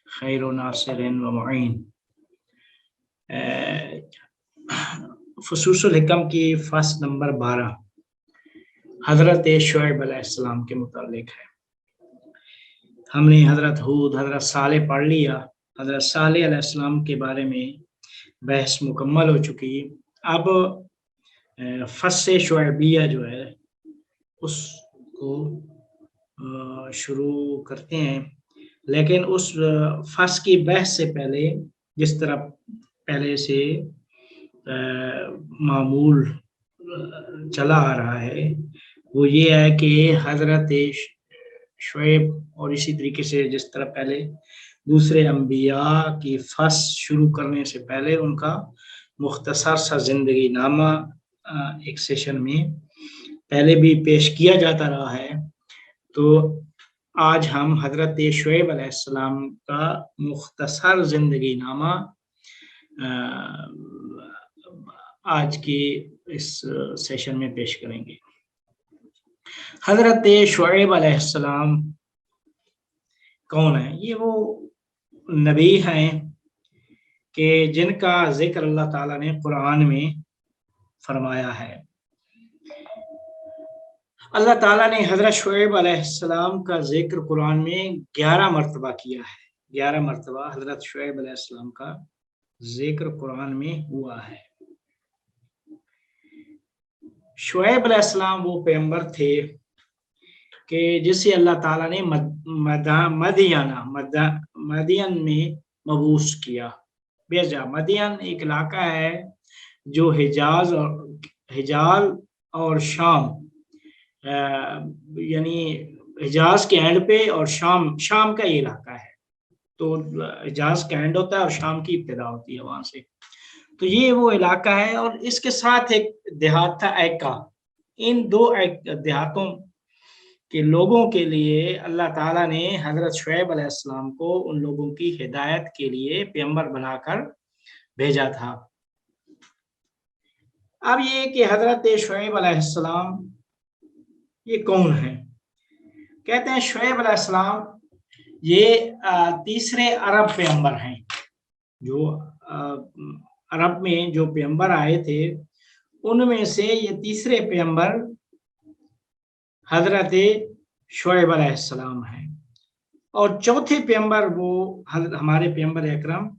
خیر و ناصر و معین۔ فصوص الحکم کی فصل نمبر 12 حضرت شعیب علیہ السلام کے متعلق ہے۔ ہم نے حضرت ہود، حضرت صالح پڑھ لیا۔ حضرت صالح علیہ السلام کے بارے میں بحث مکمل ہو چکی۔ اب فصل شعیبیہ جو ہے اس کو شروع کرتے ہیں، لیکن اس فصل کی بحث سے پہلے جس طرح پہلے سے معمول چلا آ رہا ہے وہ یہ ہے کہ حضرت شعیب اور اسی طریقے سے جس طرح پہلے دوسرے انبیاء کی فصل شروع کرنے سے پہلے ان کا مختصر سا زندگی نامہ ایک سیشن میں پہلے بھی پیش کیا جاتا رہا ہے، تو آج ہم حضرت شعیب علیہ السلام کا مختصر زندگی نامہ آج کی اس سیشن میں پیش کریں گے۔ حضرت شعیب علیہ السلام کون ہیں؟ یہ وہ نبی ہیں کہ جن کا ذکر اللہ تعالیٰ نے قرآن میں فرمایا ہے۔ اللہ تعالیٰ نے حضرت شعیب علیہ السلام کا ذکر قرآن میں 11 مرتبہ کیا ہے۔ 11 مرتبہ حضرت شعیب علیہ السلام کا ذکر قرآن میں ہوا ہے۔ شعیب علیہ السلام وہ پیغمبر تھے کہ جسے اللہ تعالیٰ نے مدین میں مبعوث کیا، بھیجا۔ مدین ایک علاقہ ہے جو حجاز اور شام، یعنی حجاز کے اینڈ پہ اور شام کا یہ علاقہ ہے، تو حجاز کا اینڈ ہوتا ہے اور شام کی ابتدا ہوتی ہے وہاں سے، تو یہ وہ علاقہ ہے۔ اور اس کے ساتھ ایک دیہات تھا ایکا۔ ان دو دیہاتوں کے لوگوں کے لیے اللہ تعالیٰ نے حضرت شعیب علیہ السلام کو ان لوگوں کی ہدایت کے لیے پیغمبر بنا کر بھیجا تھا۔ اب یہ کہ حضرت شعیب علیہ السلام یہ کون ہیں؟ کہتے ہیں شعیب علیہ السلام یہ تیسرے عرب پیغمبر ہیں۔ جو عرب میں جو پیغمبر آئے تھے ان میں سے یہ تیسرے پیغمبر حضرت شعیب علیہ السلام ہیں، اور چوتھے پیغمبر وہ ہمارے پیغمبر اکرم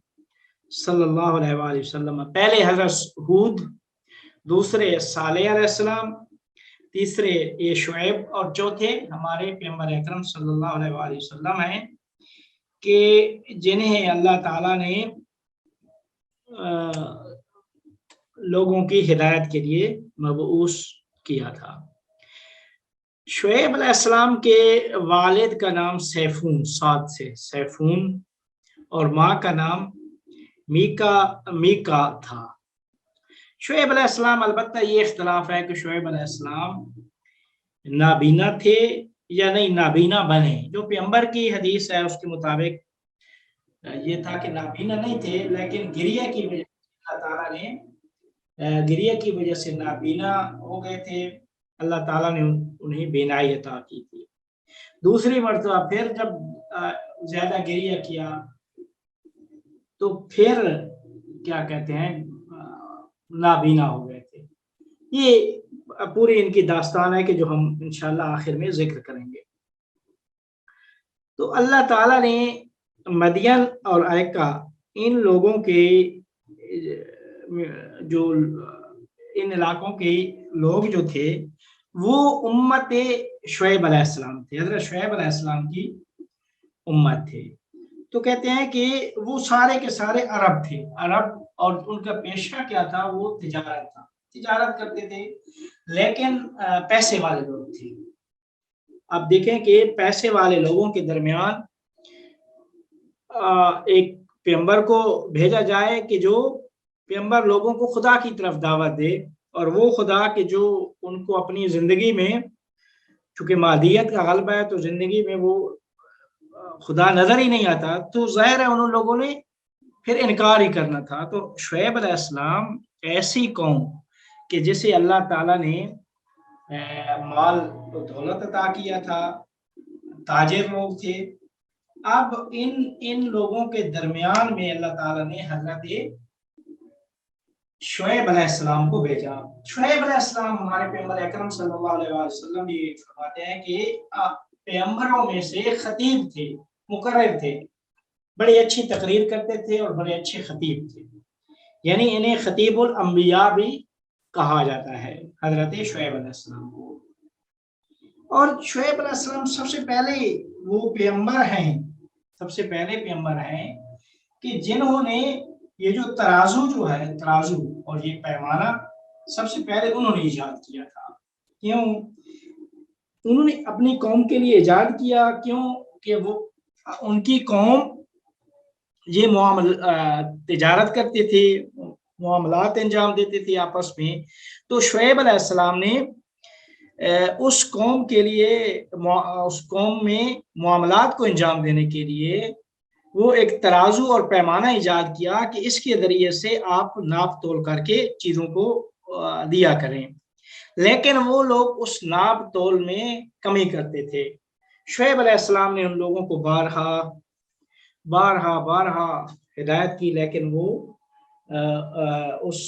صلی اللہ علیہ وآلہ وسلم۔ پہلے حضرت ہود، دوسرے صالح علیہ السلام، تیسرے یہ شعیب، اور چوتھے ہمارے پیغمبر اکرم صلی اللہ علیہ وآلہ وسلم ہیں کہ جنہیں اللہ تعالیٰ نے لوگوں کی ہدایت کے لیے مبعوث کیا تھا۔ شعیب علیہ السلام کے والد کا نام سیفون، سعد سے سیفون، اور ماں کا نام میکا تھا۔ شعیب علیہ السلام، البتہ یہ اختلاف ہے کہ شعیب علیہ السلام نابینا تھے یا نہیں نابینا بنے۔ جو پیغمبر کی حدیث ہے اس کے مطابق یہ تھا کہ نابینا نہیں تھے، لیکن گریہ کی وجہ سے اللہ تعالیٰ نے گریہ کی وجہ سے نابینا ہو گئے تھے، اللہ تعالیٰ نے انہیں بینائی عطا کی تھی۔ دوسری مرتبہ پھر جب زیادہ گریہ کیا تو پھر کیا کہتے ہیں نابینا ہو گئے تھے۔ یہ پوری ان کی داستان ہے کہ جو ہم انشاءاللہ آخر میں ذکر کریں گے۔ تو اللہ تعالیٰ نے مدین اور ایکا ان لوگوں کے جو ان علاقوں کے لوگ جو تھے وہ امت شعیب علیہ السلام تھے، حضرت شعیب علیہ السلام کی امت تھے۔ تو کہتے ہیں کہ وہ سارے کے سارے عرب تھے، عرب، اور ان کا پیشہ کیا تھا؟ وہ تجارت تھا، تجارت کرتے تھے، لیکن پیسے والے لوگ تھے۔ اب دیکھیں کہ پیسے والے لوگوں کے درمیان ایک پیغمبر کو بھیجا جائے کہ جو پیغمبر لوگوں کو خدا کی طرف دعوت دے، اور وہ خدا کہ جو ان کو اپنی زندگی میں، چونکہ مادیت کا غلبہ ہے تو زندگی میں وہ خدا نظر ہی نہیں آتا، تو ظاہر ہے ان لوگوں نے پھر انکار ہی کرنا تھا۔ تو شعیب علیہ السلام ایسی قوم کہ جسے اللہ تعالیٰ نے مال و دولت عطا کیا تھا، تاجر لوگ تھے، اب ان لوگوں کے درمیان میں اللہ تعالیٰ نے حضرت شعیب علیہ السلام کو بھیجا. شعیب علیہ السلام ہمارے پیغمبر اکرم صلی اللہ علیہ وسلم یہ فرماتے ہیں کہ پیغمبروں میں سے خطیب تھے، مقرر تھے، بڑی اچھی تقریر کرتے تھے اور بڑے اچھے خطیب تھے، یعنی انہیں خطیب الانبیاء بھی کہا جاتا ہے حضرت شعیب علیہ السلام کو. اور شعیب علیہ السلام سب سے پہلے وہ پیغمبر ہیں، سب سے پہلے پیغمبر ہیں کہ جنہوں نے یہ جو ترازو جو ہے، ترازو اور یہ پیمانہ سب سے پہلے انہوں نے ایجاد کیا تھا. کیوں انہوں نے اپنی قوم کے لیے ایجاد کیا؟ کیوں کہ وہ ان کی قوم یہ تجارت کرتے تھے، معاملات انجام دیتے تھے آپس میں. تو شعیب علیہ السلام نے اس قوم کے لیے، اس قوم میں معاملات کو انجام دینے کے لیے وہ ایک ترازو اور پیمانہ ایجاد کیا کہ اس کے ذریعے سے آپ ناپ تول کر کے چیزوں کو دیا کریں. لیکن وہ لوگ اس ناپ تول میں کمی کرتے تھے. شعیب علیہ السلام نے ان لوگوں کو بارہا ہدایت کی، لیکن وہ اس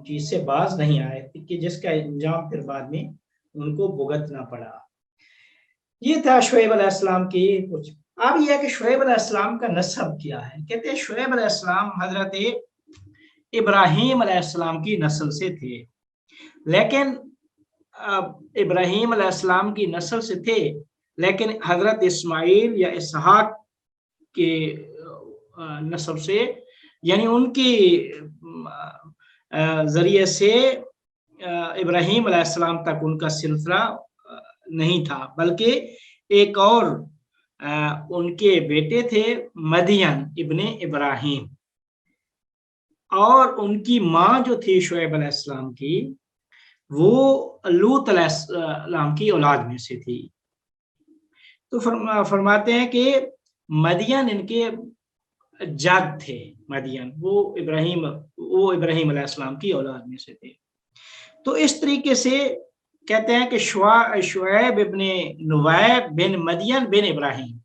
چیز سے باز نہیں آئے کہ جس کا انجام پھر بعد میں ان کو بھگتنا پڑا. یہ تھا شعیب علیہ السلام کی کچھ. اب یہ ہے کہ شعیب علیہ السلام کا نسب کیا ہے. کہتے ہیں شعیب علیہ السلام حضرت ابراہیم علیہ السلام کی نسل سے تھے، لیکن ابراہیم علیہ السلام کی نسل سے تھے، لیکن حضرت اسماعیل یا اسحاق کے نسب سے، یعنی ان کی ذریعے سے ابراہیم علیہ السلام تک ان کا سلسلہ نہیں تھا، بلکہ ایک اور ان کے بیٹے تھے مدین ابن ابراہیم، اور ان کی ماں جو تھی شعیب علیہ السلام کی وہ لوط علیہ السلام کی اولاد میں سے تھی. تو فرماتے ہیں کہ مدین ان کے جد تھے، مدین وہ ابراہیم علیہ السلام کی اولاد میں سے تھے. تو اس طریقے سے کہتے ہیں کہ شعیب ابن نویب بن مدین بن ابراہیم،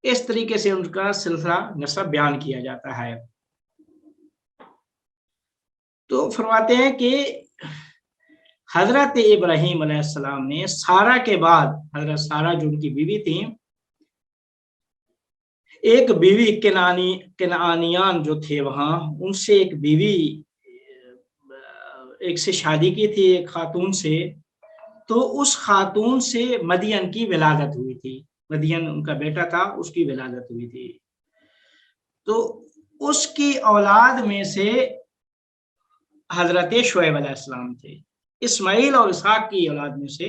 اس طریقے سے ان کا سلسلہ نسب بیان کیا جاتا ہے. تو فرماتے ہیں کہ حضرت ابراہیم علیہ السلام نے سارا کے بعد، حضرت سارا جو ان کی بیوی تھی، ایک بیوی کنعانیان جو تھے وہاں، ان سے ایک بیوی ایک سے شادی کی تھی، ایک خاتون سے. تو اس خاتون سے مدین کی ولادت ہوئی تھی، مدین ان کا بیٹا تھا، اس کی ولادت ہوئی تھی. تو اس کی اولاد میں سے حضرت شعیب علیہ السلام تھے، اسماعیل اور اسحاق کی اولاد میں سے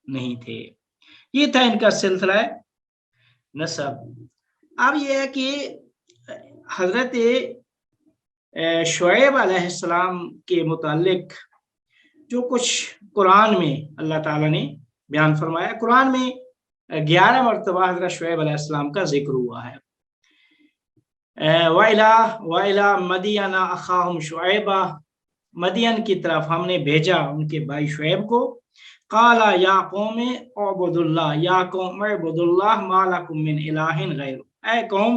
نہیں تھے. یہ تھا ان کا سلسلہ نسب. اب یہ ہے کہ حضرت شعیب علیہ السلام کے متعلق جو کچھ قرآن میں اللہ تعالیٰ نے بیان فرمایا، قرآن میں 11 مرتبہ حضرت شعیب علیہ السلام کا ذکر ہوا ہے. وَإِلَى مَدْيَنَ أَخَاهُمْ شُعَيْبًا، مدین کی طرف ہم نے بھیجا ان کے بھائی شعیب کو. قَالَ يَا قَوْمِ اعْبُدُوا اللَّهَ، یا قوم اعْبُدُوا اللَّهَ مَا لَكُم مِّنْ إِلَٰهٍ غَيْرُهُ، اے قوم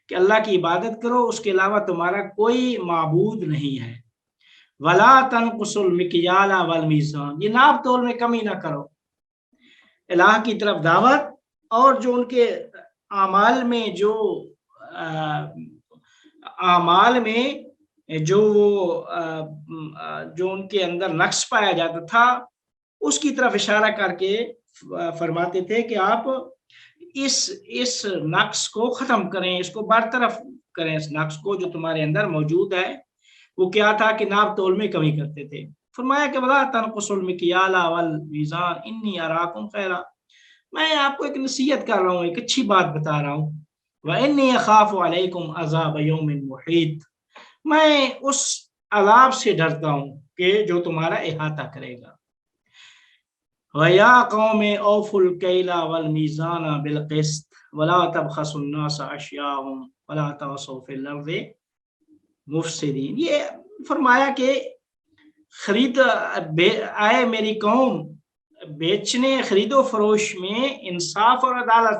کہ اللہ کی عبادت کرو، اس کے علاوہ تمہارا کوئی معبود نہیں ہے. وَلَا تَنْقُصُوا الْمِكْيَالَ وَالْمِيزَانَ، یہ ناپ تول میں کمی نہ کرو. الہ کی طرف دعوت، اور جو ان کے اعمال میں جو ان کے اندر نقص پایا جاتا تھا، اس کی طرف اشارہ کر کے فرماتے تھے کہ آپ اس نقص کو ختم کریں، اس کو برطرف کریں. اس نقص کو جو تمہارے اندر موجود ہے وہ کیا تھا کہ ناپ تول میں کمی کرتے تھے. فرمایا کہ وَلَا تَنْقُصُوا الْمِكْيَالَ وَالْمِيزَانَ إِنِّي أَرَاكُمْ خَيْرًا، میں آپ کو ایک نصیحت کر رہا ہوں، ایک اچھی بات بتا رہا ہوں. وَإِنِّي أَخَافُ عَلَيْكُمْ عَذَابَ يَوْمٍ مُحِيطٍ، میں اس عذاب سے ڈرتا ہوں کہ جو تمہارا احاطہ کرے گا. وَيَا قَوْمِ أَوْفُوا الْكَيْلَ وَالْمِيزَانَ بِالْقِسْطِ وَلَا تَبْخَسُوا النَّاسَ أَشْيَاءَهُمْ وَلَا تَعْثَوْا فِي الْأَرْضِ مُفْسِدِينَ. یہ فرمایا کہ آئے میری قوم، بیچنے خرید و فروش میں انصاف اور عدالت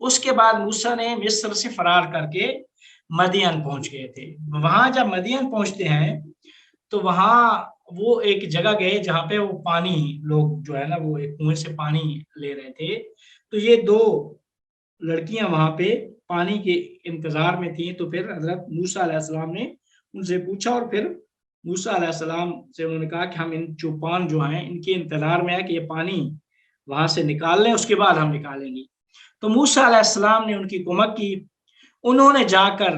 اس کے بعد موسیٰ نے مصر سے فرار کر کے مدین پہنچ گئے تھے. وہاں جب مدین پہنچتے ہیں تو وہاں وہ ایک جگہ گئے جہاں پہ وہ پانی لوگ جو ہے نا وہ ایک کنویں سے پانی لے رہے تھے. تو یہ دو لڑکیاں وہاں پہ پانی کے انتظار میں تھیں. تو پھر حضرت موسیٰ علیہ السلام نے ان سے پوچھا اور پھر موسیٰ علیہ السلام سے انہوں نے کہا کہ ہم ان چوپان جو ہیں ان کے انتظار میں ہے کہ یہ پانی وہاں سے نکال لیں، اس کے بعد ہم نکالیں گے. تو موسیٰ علیہ السلام نے ان کی کمک کی. انہوں نے جا کر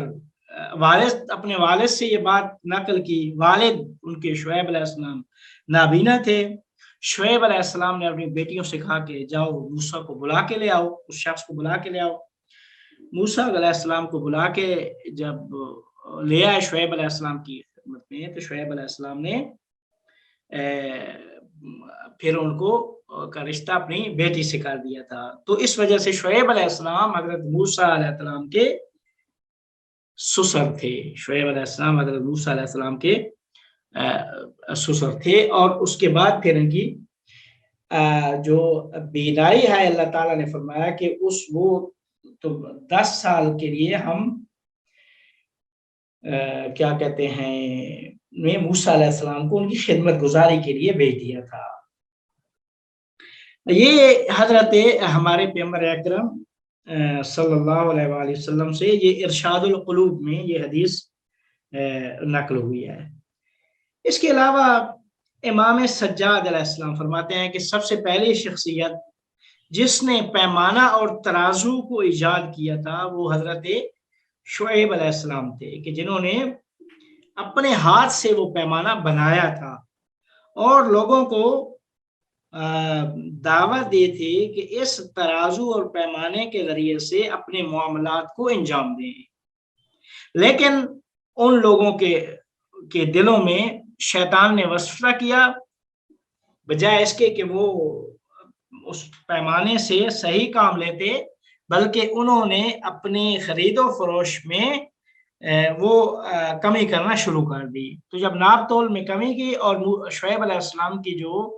اپنے والد سے یہ بات نقل کی. والد ان کے شعیب علیہ السلام نابینا تھے. شعیب علیہ السلام نے اپنی بیٹیوں سے کہا کہ جاؤ موسیٰ کو بلا کے لے آؤ، اس شخص کو بلا کے لے آؤ. موسیٰ علیہ السلام کو بلا کے جب لے آئے شعیب علیہ السلام کی خدمت میں، تو شعیب علیہ السلام نے پھر ان کو کا رشتہ اپنی بیٹی سے کر دیا تھا. تو اس وجہ سے شعیب علیہ السلام حضرت موسیٰ علیہ السلام کے سسر تھے. شعیب علیہ السلام حضرت موسیٰ علیہ السلام کے سسر تھے. اور اس کے بعد پھر ان کی جو بیدائی ہے، اللہ تعالیٰ نے فرمایا کہ وہ تو 10 سال کے لیے ہم کیا کہتے ہیں میں موسیٰ علیہ السلام کو ان کی خدمت گزاری کے لیے بھیج دیا تھا. یہ حضرت ہمارے پیغمبر اکرم صلی اللہ علیہ وآلہ وسلم سے یہ ارشاد القلوب میں یہ حدیث نقل ہوئی ہے. اس کے علاوہ امام سجاد علیہ السلام فرماتے ہیں کہ سب سے پہلی شخصیت جس نے پیمانہ اور ترازو کو ایجاد کیا تھا وہ حضرت شعیب علیہ السلام تھے، کہ جنہوں نے اپنے ہاتھ سے وہ پیمانہ بنایا تھا اور لوگوں کو دعوت دی تھی کہ اس ترازو اور پیمانے کے ذریعے سے اپنے معاملات کو انجام دیں. لیکن ان لوگوں کے دلوں میں شیطان نے وسوسہ کیا، بجائے اس کے کہ وہ اس پیمانے سے صحیح کام لیتے، بلکہ انہوں نے اپنی خرید و فروش میں وہ کمی کرنا شروع کر دی. تو جب ناپ تول میں کمی کی اور شعیب علیہ السلام کی جو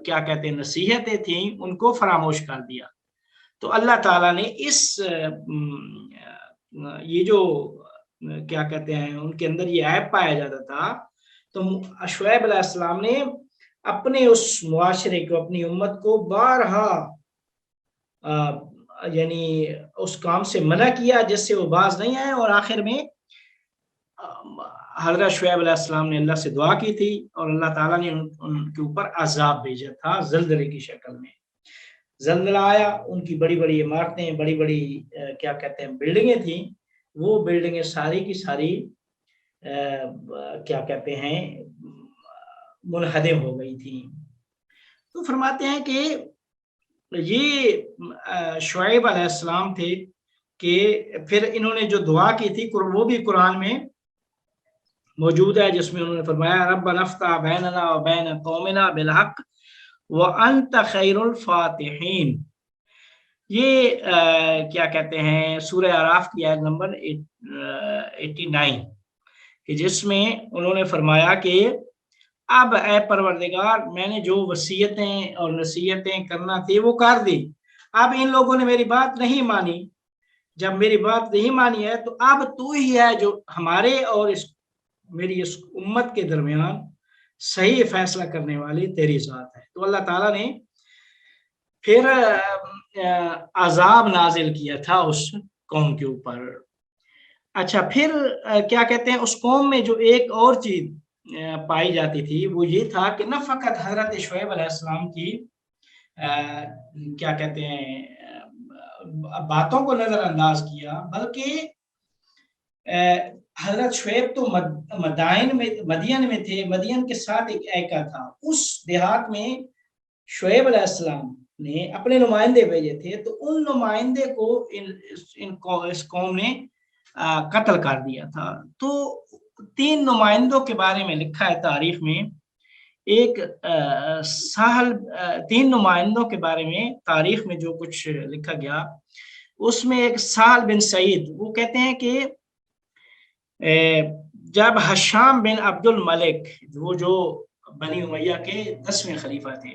کیا کہتے ہیں نصیحتیں تھیں ان کو فراموش کر دیا. تو اللہ تعالیٰ نے یہ جو کیا کہتے ہیں ان کے اندر یہ عیب پایا جاتا تھا، تو شعیب علیہ السلام نے اپنے اس معاشرے کو، اپنی امت کو بارہا یعنی اس کام سے منع کیا جس سے وہ باز نہیں آئے. اور آخر میں حضرت شعیب علیہ السلام نے اللہ سے دعا کی تھی اور اللہ تعالیٰ نے ان کے اوپر عذاب بھیجا تھا زلزلے کی شکل میں. زلزلہ آیا، ان کی بڑی بڑی عمارتیں، بڑی بڑی کیا کہتے ہیں بلڈنگیں تھیں، وہ بلڈنگیں ساری کی ساری کیا کہتے ہیں منہدم ہو گئی تھیں. تو فرماتے ہیں کہ یہ شعیب علیہ السلام تھے کہ پھر انہوں نے جو دعا کی تھی وہ بھی قرآن میں موجود ہے، جس میں انہوں نے فرمایا ربنا افتح بیننا و بین قومنا بالحق وانت خیر الفاتحین. یہ کیا کہتے ہیں سورہ اعراف کی آیت نمبر 89 کہ جس میں انہوں نے فرمایا کہ اب اے پروردگار میں نے جو وصیتیں اور نصیحتیں کرنا تھی وہ کر دی، اب ان لوگوں نے میری بات نہیں مانی. جب میری بات نہیں مانی ہے تو اب تو ہی ہے جو ہمارے اور میری اس امت کے درمیان صحیح فیصلہ کرنے والی تیری ذات ہے. تو اللہ تعالیٰ نے پھر عذاب نازل کیا تھا اس قوم کے اوپر. اچھا، پھر کیا کہتے ہیں اس قوم میں جو ایک اور چیز پائی جاتی تھی وہ یہ تھا کہ نہ فقط حضرت شعیب علیہ السلام کی کیا کہتے ہیں باتوں کو نظر انداز کیا، بلکہ حضرت شعیب تو مدین میں تھے. مدین کے ساتھ ایک ایکا تھا، اس دیہات میں شعیب علیہ السلام نے اپنے نمائندے بھیجے تھے. تو ان نمائندے کو اس قوم نے قتل کر دیا تھا. تو 3 نمائندوں کے بارے میں لکھا ہے تاریخ میں. ایک 3 نمائندوں کے بارے میں تاریخ میں جو کچھ لکھا گیا اس میں ایک سہل بن سعید، وہ کہتے ہیں کہ جب ہشام بن عبد الملک، وہ جو بنی امیہ کے 10ویں خلیفہ تھے،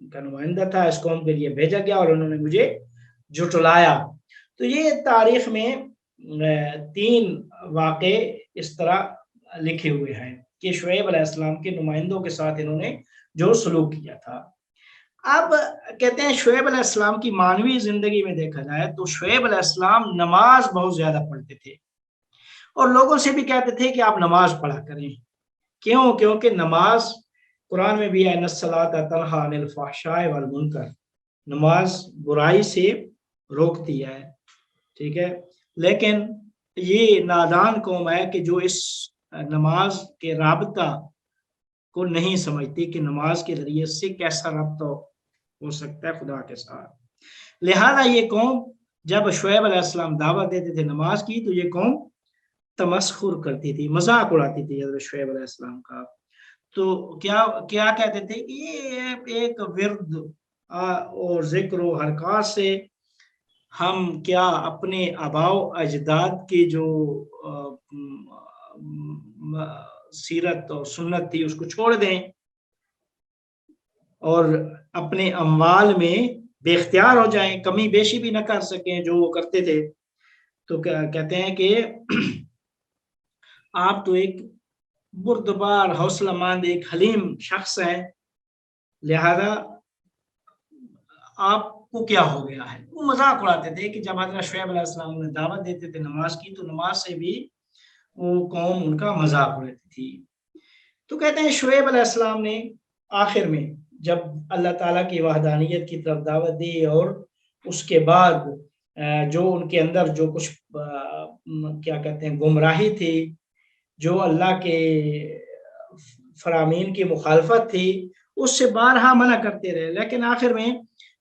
کا نمائندہ تھا، اس قوم کے لیے بھیجا گیا اور انہوں نے مجھے جھٹلایا۔ تو یہ تاریخ میں 3 واقعے اس طرح لکھے ہوئے ہیں کہ شعیب علیہ السلام کے نمائندوں کے ساتھ انہوں نے جو سلوک کیا تھا۔ اب کہتے ہیں شعیب علیہ السلام کی معنوی زندگی میں دیکھا جائے تو شعیب علیہ السلام نماز بہت زیادہ پڑھتے تھے اور لوگوں سے بھی کہتے تھے کہ آپ نماز پڑھا کریں۔ کیوں؟ کیونکہ نماز قرآن میں بھی ہے، ان الصلاۃ تنہی عن الفحشاء والمنکر، نماز برائی سے روکتی ہے، ٹھیک ہے۔ لیکن یہ نادان قوم ہے کہ جو اس نماز کے رابطہ کو نہیں سمجھتی کہ نماز کے ذریعے سے کیسا رابطہ ہو سکتا ہے خدا کے ساتھ۔ لہذا یہ قوم جب شعیب علیہ السلام دعوت دیتے تھے نماز کی تو یہ قوم تمسخر کرتی تھی، مذاق اڑاتی تھی حضرت شعیب علیہ السلام کا۔ تو کیا کہتے تھے کہ یہ ایک ورد اور ذکر و حرکات سے ہم کیا اپنے آباء و اجداد کی جو سیرت اور سنت تھی اس کو چھوڑ دیں اور اپنے اموال میں بے اختیار ہو جائیں، کمی بیشی بھی نہ کر سکیں جو وہ کرتے تھے۔ تو کہتے ہیں کہ آپ تو ایک بردبار، حوصلہ مند، ایک حلیم شخص ہیں، لہذا آپ کو کیا ہو گیا ہے۔ وہ مذاق اڑاتے تھے کہ جب حضرت شعیب علیہ السلام نے دعوت دیتے تھے نماز کی تو نماز سے بھی وہ قوم ان کا مذاق اڑاتی تھی۔ تو کہتے ہیں شعیب علیہ السلام نے آخر میں جب اللہ تعالیٰ کی وحدانیت کی طرف دعوت دی اور اس کے بعد جو ان کے اندر جو کچھ کیا کہتے ہیں گمراہی تھی، جو اللہ کے فرامین کی مخالفت تھی، اس سے بارہا منع کرتے رہے، لیکن آخر میں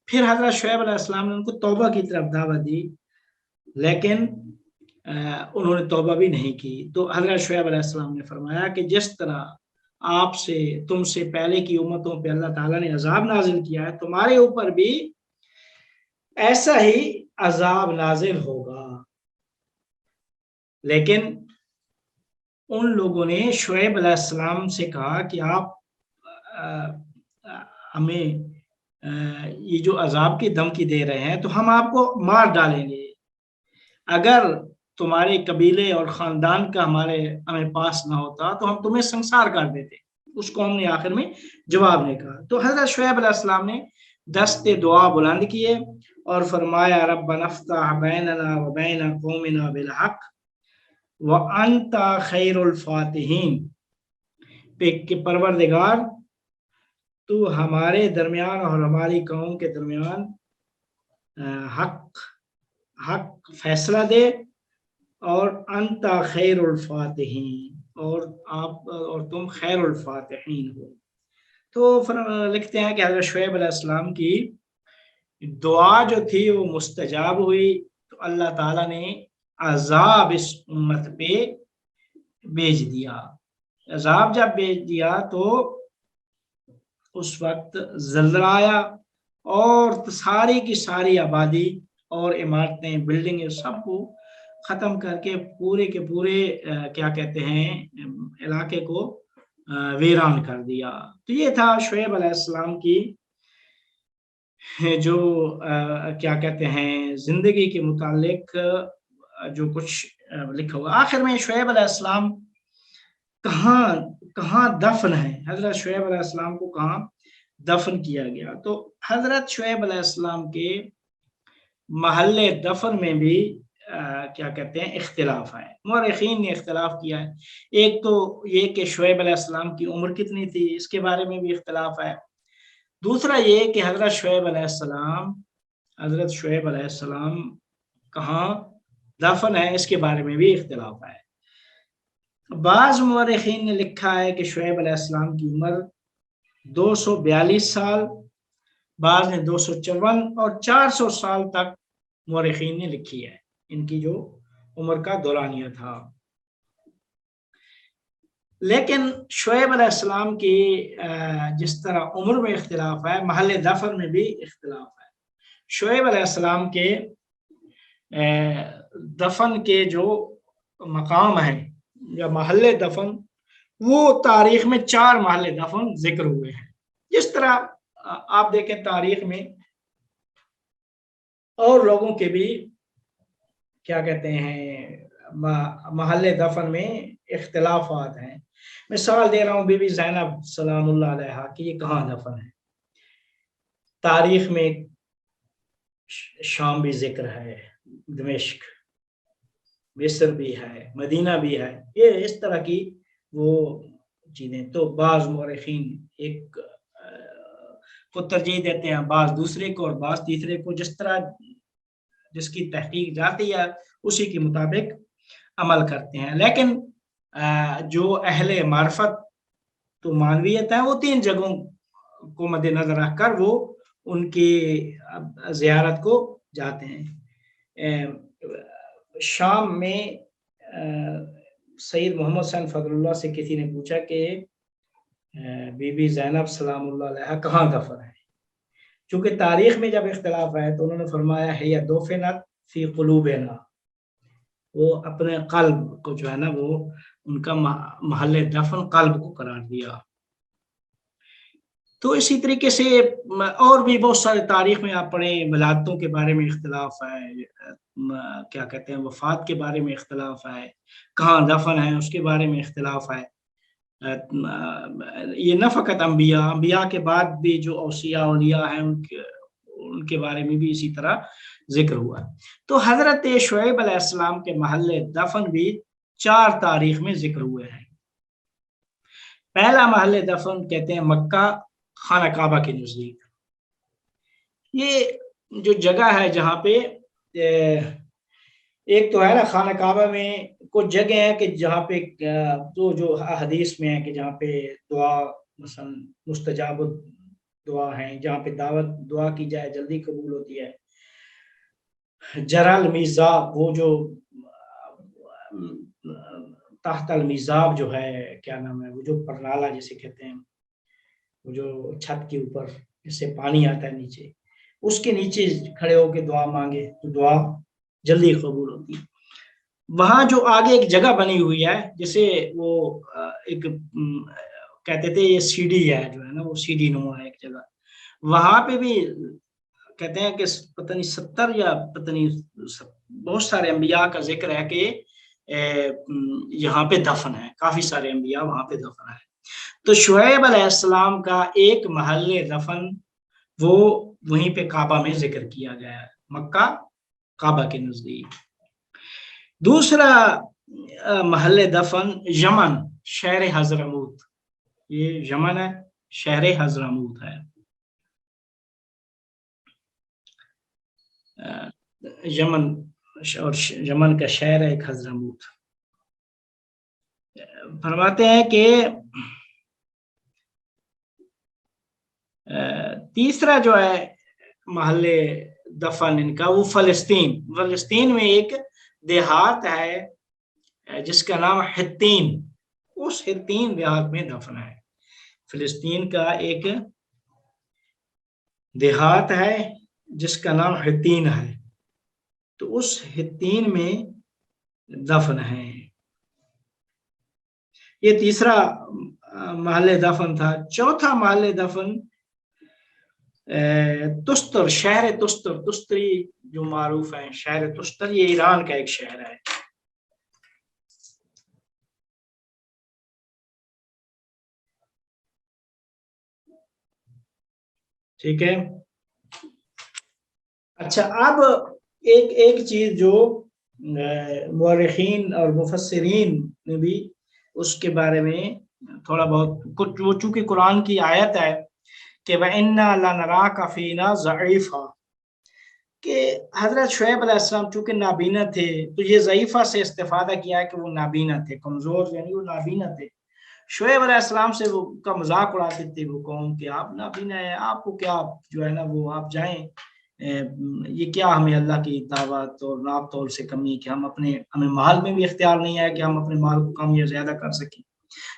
پھر حضرت شعیب علیہ السلام نے ان کو توبہ کی طرف دعوت دی، لیکن انہوں نے توبہ بھی نہیں کی۔ تو حضرت شعیب علیہ السلام نے فرمایا کہ جس طرح تم سے پہلے کی امتوں پہ اللہ تعالیٰ نے عذاب نازل کیا ہے، تمہارے اوپر بھی ایسا ہی عذاب نازل ہوگا۔ لیکن ان لوگوں نے شعیب علیہ السلام سے کہا کہ آپ ہمیں یہ جو عذاب کی دھمکی دے رہے ہیں تو ہم آپ کو مار ڈالیں گے، اگر تمہارے قبیلے اور خاندان کا ہمیں پاس نہ ہوتا تو ہم تمہیں سنسار کر دیتے۔ اس قوم نے آخر میں جواب نے کہا۔ تو حضرت شعیب علیہ السلام نے دست دعا بلند کیے اور فرمایا ربنا افتح بیننا و بین قومنا بالحق وانت خیر الفاتحین، کہ پروردگار تو ہمارے درمیان اور ہماری قوم کے درمیان حق فیصلہ دے، اور انت خیر الفاتحین، اور تم خیر الفاتحین ہو۔ تو لکھتے ہیں کہ حضرت شعیب علیہ السلام کی دعا جو تھی وہ مستجاب ہوئی، تو اللہ تعالیٰ نے عذاب اس امت پہ بھیج دیا۔ عذاب جب بھیج دیا تو اس وقت زلزلہ آیا اور ساری کی ساری آبادی اور عمارتیں، بلڈنگیں سب کو ختم کر کے پورے کے پورے کیا کہتے ہیں علاقے کو ویران کر دیا۔ تو یہ تھا شعیب علیہ السلام کی جو کیا کہتے ہیں زندگی کے متعلق جو کچھ لکھا ہوا۔ آخر میں شعیب علیہ السلام کہاں دفن ہے، حضرت شعیب علیہ السلام کو کہاں دفن کیا گیا؟ تو حضرت شعیب علیہ السلام کے محل دفن میں بھی کیا کہتے ہیں اختلاف ہے، مورخین نے اختلاف کیا ہے۔ ایک تو یہ کہ شعیب علیہ السلام کی عمر کتنی تھی، اس کے بارے میں بھی اختلاف ہے۔ دوسرا یہ کہ حضرت شعیب علیہ السلام کہاں دفن ہے، اس کے بارے میں بھی اختلاف ہے۔ بعض مورخین نے لکھا ہے کہ شعیب علیہ السلام کی عمر 242 سال، بعض نے 254 اور 400 سال تک مورخین نے لکھی ہے، ان کی جو عمر کا دورانیہ تھا۔ لیکن شعیب علیہ السلام کی جس طرح عمر میں اختلاف ہے، محل دفن میں بھی اختلاف ہے۔ شعیب علیہ السلام کے دفن کے جو مقام ہیں یا محل دفن، وہ تاریخ میں 4 محل دفن ذکر ہوئے ہیں۔ جس طرح آپ دیکھیں تاریخ میں اور لوگوں کے بھی کیا کہتے ہیں محل دفن میں اختلافات ہیں. مثال دے رہا ہوں بی بی زینب سلام اللہ علیہا کہ یہ کہاں دفن ہے. تاریخ میں شام بھی ذکر ہے، دمشق، مصر بھی ہے، مدینہ بھی ہے، یہ اس طرح کی وہ چیزیں. تو بعض مورخین ایک کو ترجیح دیتے ہیں، بعض دوسرے کو، اور بعض تیسرے کو، جس طرح جس کی تحقیق جاتی ہے اسی کے مطابق عمل کرتے ہیں. لیکن جو اہل معرفت تو معنویت ہے وہ 3 جگہوں کو مد نظر رکھ کر وہ ان کی زیارت کو جاتے ہیں. شام میں سید محمد حسین فضل اللہ سے کسی نے پوچھا کہ بی بی زینب سلام اللہ علیہ کہاں دفن ہے. چونکہ تاریخ میں جب اختلاف ہے تو انہوں نے فرمایا ہے یا دفنت فی قلوبنا، وہ اپنے قلب کو جو ہے نا وہ ان کا محل دفن قلب کو قرار دیا. تو اسی طریقے سے اور بھی بہت سارے تاریخ میں آپ پڑھیں، ولادتوں کے بارے میں اختلاف ہے، کیا کہتے ہیں وفات کے بارے میں اختلاف ہے، کہاں دفن ہے اس کے بارے میں اختلاف ہے. یہ نہ فقط انبیاء کے بعد بھی جو اوصیاء اولیاء ہیں ان کے بارے میں بھی اسی طرح ذکر ہوا. تو حضرت شعیب علیہ السلام کے محل دفن بھی 4 تاریخ میں ذکر ہوئے ہیں. پہلا محل دفن کہتے ہیں مکہ، خانہ کعبہ کے نزدیک. یہ جو جگہ ہے جہاں پہ ایک تو ہے نا خانہ کعبہ میں کچھ جگہ ہے کہ جہاں پہ تو جو حدیث میں ہے کہ جہاں پہ دعا مثلا مستجاب دعا ہیں، جہاں پہ دعا کی جائے جلدی قبول ہوتی ہے. جرال میزاب، وہ جو تحت المیزاب جو ہے کیا نام ہے وہ جو پرنالا جسے کہتے ہیں، وہ جو چھت کے اوپر جس سے پانی آتا ہے نیچے، اس کے نیچے کھڑے ہو کے دعا مانگے تو دعا جلدی قبول ہوتی ہے. وہاں جو آگے ایک جگہ بنی ہوئی ہے جسے وہ ایک کہتے تھے یہ سی ڈی ہے جو ہے نا وہ سی ڈی نما ہے ایک جگہ، وہاں پہ بھی کہتے ہیں کہ پتہ نہیں 70 یا پتہ نہیں بہت سارے انبیاء کا ذکر ہے کہ یہاں پہ دفن ہے، کافی سارے انبیاء وہاں پہ دفن ہے. تو شعیب علیہ السلام کا ایک محل دفن وہ وہیں پہ کعبہ میں ذکر کیا گیا ہے، مکہ کعبہ کے نزدیک. دوسرا محل دفن یمن، شہر حضرموت. یہ یمن ہے، شہر حضرموت ہے. یمن اور یمن کا شہر ہے ایک حضرموت. فرماتے ہیں کہ تیسرا جو ہے محل دفن ان کا وہ فلسطین میں ایک دیہات ہے جس کا نام حطین، اس حطین دیہات میں دفن ہے. فلسطین کا ایک دیہات ہے جس کا نام حطین ہے، تو اس حطین میں دفن ہے. یہ تیسرا محل دفن تھا. چوتھا محل دفن تستر، شہر تستری جو معروف ہے، شہر تستر یہ ایران کا ایک شہر ہے. ٹھیک ہے. اچھا، اب ایک چیز جو مورخین اور مفسرین نے بھی اس کے بارے میں تھوڑا بہت کچھ، وہ چونکہ قرآن کی آیت ہے کہ وَإِنَّا لَنَرَاكَ فِينَا ضَعِيفًا، کہ حضرت شعیب علیہ السلام چونکہ نابینا تھے تو یہ ضعیفہ سے استفادہ کیا ہے کہ وہ نابینا تھے، کمزور، یعنی وہ نابینا تھے. شعیب علیہ السلام سے وہ کا مذاق اڑاتے تھے وہ قوم کہ آپ نابینا ہیں، آپ کو کیا جو ہے نا وہ آپ جائیں، یہ کیا ہمیں اللہ کی دعوت اور ناپ تول سے کمی کہ ہمیں مال میں بھی اختیار نہیں ہے کہ ہم اپنے مال کو کم یا زیادہ کر سکیں.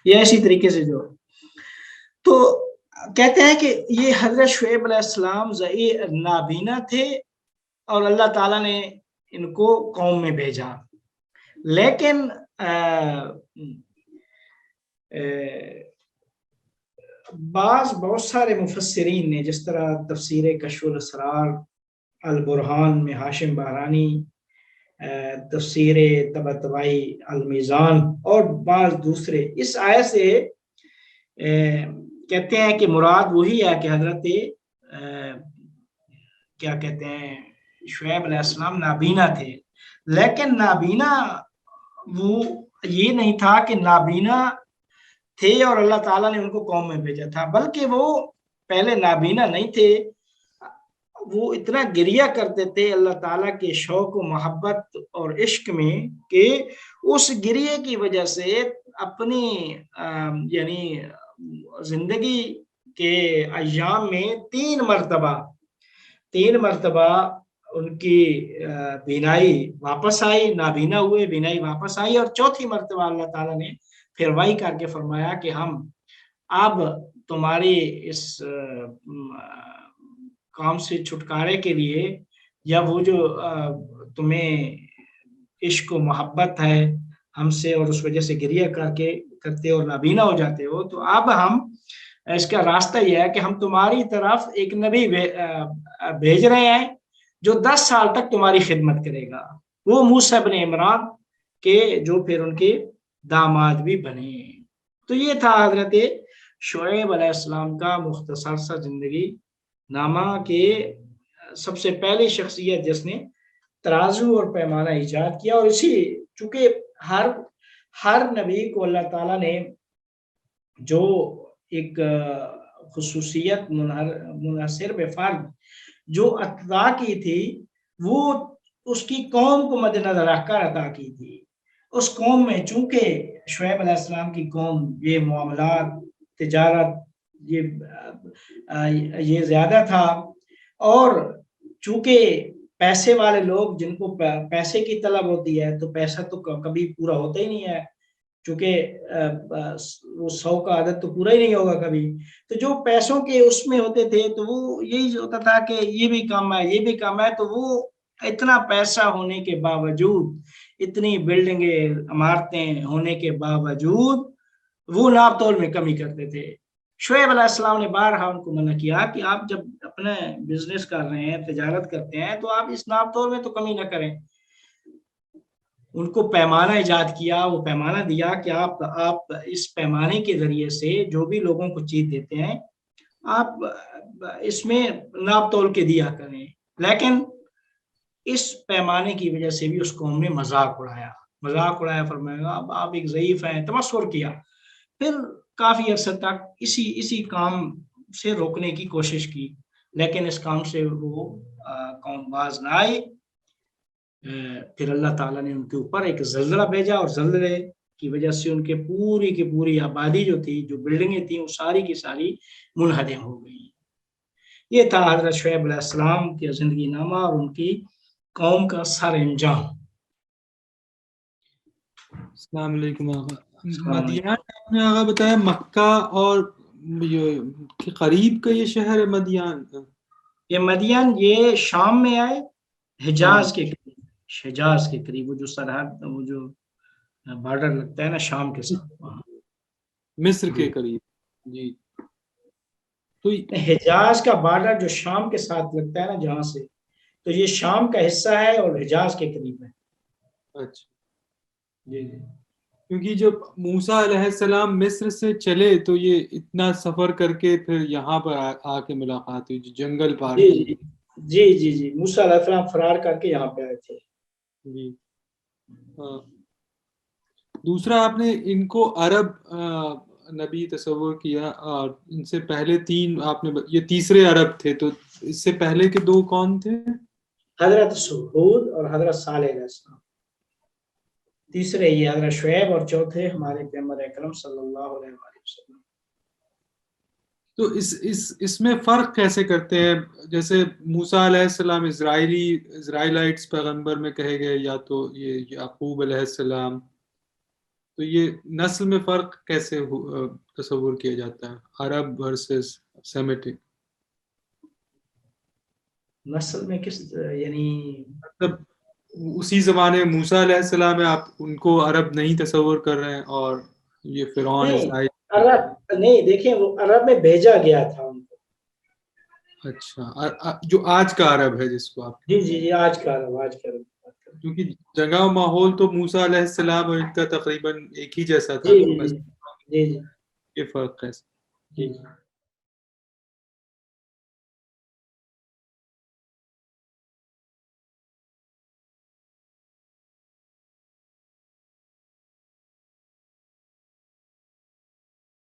یہ ایسی طریقے سے جو تو کہتے ہیں کہ یہ حضرت شعیب علیہ السلام نابینا تھے اور اللہ تعالیٰ نے ان کو قوم میں بھیجا. لیکن بہت سارے مفسرین نے، جس طرح تفسیر کشف الاسرار البرہان میں ہاشم بہرانی، تفسیر طباطبائی المیزان اور بعض دوسرے، اس آیت سے کہتے ہیں کہ مراد وہی ہے کہ حضرت کیا کہتے ہیں شعیب علیہ السلام نابینا تھے، لیکن نابینا وہ یہ نہیں تھا کہ نابینا تھے اور اللہ تعالیٰ نے ان کو قوم میں بھیجا تھا، بلکہ وہ پہلے نابینا نہیں تھے، وہ اتنا گریہ کرتے تھے اللہ تعالیٰ کے شوق و محبت اور عشق میں کہ اس گریہ کی وجہ سے اپنی یعنی زندگی کے ایام میں تین مرتبہ ان کی بینائی واپس آئی، نابینا ہوئے، بینائی واپس آئی، اور چوتھی مرتبہ اللہ تعالیٰ نے پھر وحی کر کے فرمایا کہ ہم اب تمہاری اس کام سے چھٹکارے کے لیے، یا وہ جو تمہیں عشق و محبت ہے ہم سے اور اس وجہ سے گریہ کرتے اور نابینا ہو جاتے ہو، تو اب ہم اس کا راستہ یہ ہے کہ ہم تمہاری طرف ایک نبی بھیج رہے ہیں جو 10 سال تک تمہاری خدمت کرے گا، وہ موسیٰ بن عمران کے جو پھر ان کے داماد بھی بنے۔ تو یہ تھا حضرت شعیب علیہ السلام کا مختصر سا زندگی نامہ کے سب سے پہلی شخصیت جس نے ترازو اور پیمانہ ایجاد کیا، اور اسی چونکہ ہر نبی کو اللہ تعالیٰ نے جو ایک خصوصیت منحصر بفرد جو عطا کی تھی، وہ اس کی قوم کو مد نظر رکھ کر عطا کی تھی۔ اس قوم میں چونکہ شعیب علیہ السلام کی قوم یہ معاملات، تجارت یہ زیادہ تھا، اور چونکہ پیسے والے لوگ جن کو پیسے کی طلب ہوتی ہے تو پیسہ تو کبھی پورا ہوتا ہی نہیں ہے، چونکہ وہ 100 کا عدد تو پورا ہی نہیں ہوگا کبھی، تو جو پیسوں کے اس میں ہوتے تھے تو وہ یہی ہوتا تھا کہ یہ بھی کم ہے، یہ بھی کم ہے، تو وہ اتنا پیسہ ہونے کے باوجود، اتنی بلڈنگیں عمارتیں ہونے کے باوجود وہ ناپ تول میں کمی کرتے تھے۔ شعیب علیہ السلام نے بارہا ان کو منع کیا کہ آپ جب اپنا بزنس کر رہے ہیں، تجارت کرتے ہیں، تو آپ اس ناپ تول میں تو کمی نہ کریں۔ ان کو پیمانہ ایجاد کیا، وہ پیمانہ دیا کہ آپ اس پیمانے کے ذریعے سے جو بھی لوگوں کو چیز دیتے ہیں آپ اس میں ناپ تول کے دیا کریں، لیکن اس پیمانے کی وجہ سے بھی اس قوم نے مذاق اڑایا، فرمایا اب آپ ایک ضعیف ہیں، تمسخر کیا۔ پھر کافی عرصہ تک اسی کام سے روکنے کی کوشش کی، لیکن اس کام سے وہ قوم باز نہ آئی۔ پھر اللہ تعالیٰ نے ان کے اوپر ایک زلزلہ بھیجا، اور زلزلے کی وجہ سے ان کے پوری کی پوری آبادی جو تھی، جو بلڈنگیں تھیں، وہ ساری کی ساری منہدم ہو گئی۔ یہ تھا حضرت شعیب علیہ السلام کی زندگی نامہ اور ان کی قوم کا سر انجام۔ السلام علیکم آقا۔ مدین آپ نے آقا بتایا مکہ اور کے قریب کا یہ شہر ہے مدین؟ یہ مدین یہ شام میں آئے، حجاز کے قریب، وہ جو سرحد، وہ جو بارڈر لگتا ہے نا شام کے ساتھ، مصر کے قریب۔ جی، تو حجاز کا بارڈر جو شام کے ساتھ لگتا ہے نا جہاں سے، تو یہ شام کا حصہ ہے اور حجاز کے قریب ہے۔ اچھا جی، کیونکہ جب موسیٰ علیہ السلام مصر سے چلے تو یہ اتنا سفر کر کے پھر یہاں پر آ کے ملاقات ہوئی، جنگل پار کی۔ جی موسیٰ علیہ السلام فرار کر کے یہاں پہ آئے تھے۔ جی ہاں۔ دوسرا آپ نے ان کو عرب نبی تصور کیا، اور ان سے پہلے 3 آپ نے یہ تیسرے عرب تھے، تو اس سے پہلے کے 2 کون تھے؟ حضرت ہود اور حضرت صالح علیہ السلام، تیسرے یہ حضرت شعیب، اور چوتھے ہمارے پیغمبر اکرم صلی اللہ علیہ وسلم۔ تو اس میں فرق کیسے کرتے ہیں؟ جیسے موسیٰ علیہ السلام اسرائیلائٹس پیغمبر میں کہے گئے، یا تو یہ یعقوب علیہ السلام، تو یہ نسل میں فرق کیسے تصور کیا جاتا ہے، عرب ورسز سیمیٹک؟ نسل میں کس یعنی مطلب اسی زمانے موسیٰ علیہ السلام ہے، آپ ان کو عرب نہیں تصور کر رہے ہیں، اور یہ فرعون اسرائیل۔ عرب نہیں، دیکھیں وہ عرب میں بھیجا گیا تھا ان کو. اچھا جو آج کا عرب ہے جس کو آپ جی جی جی آج کا عرب، آج کا عرب. کیونکہ جگہ و ماحول تو موسیٰ علیہ السلام اور ان کا تقریباً ایک ہی جیسا تھا جی تو جی بس جی جی یہ فرق ہے. جی جی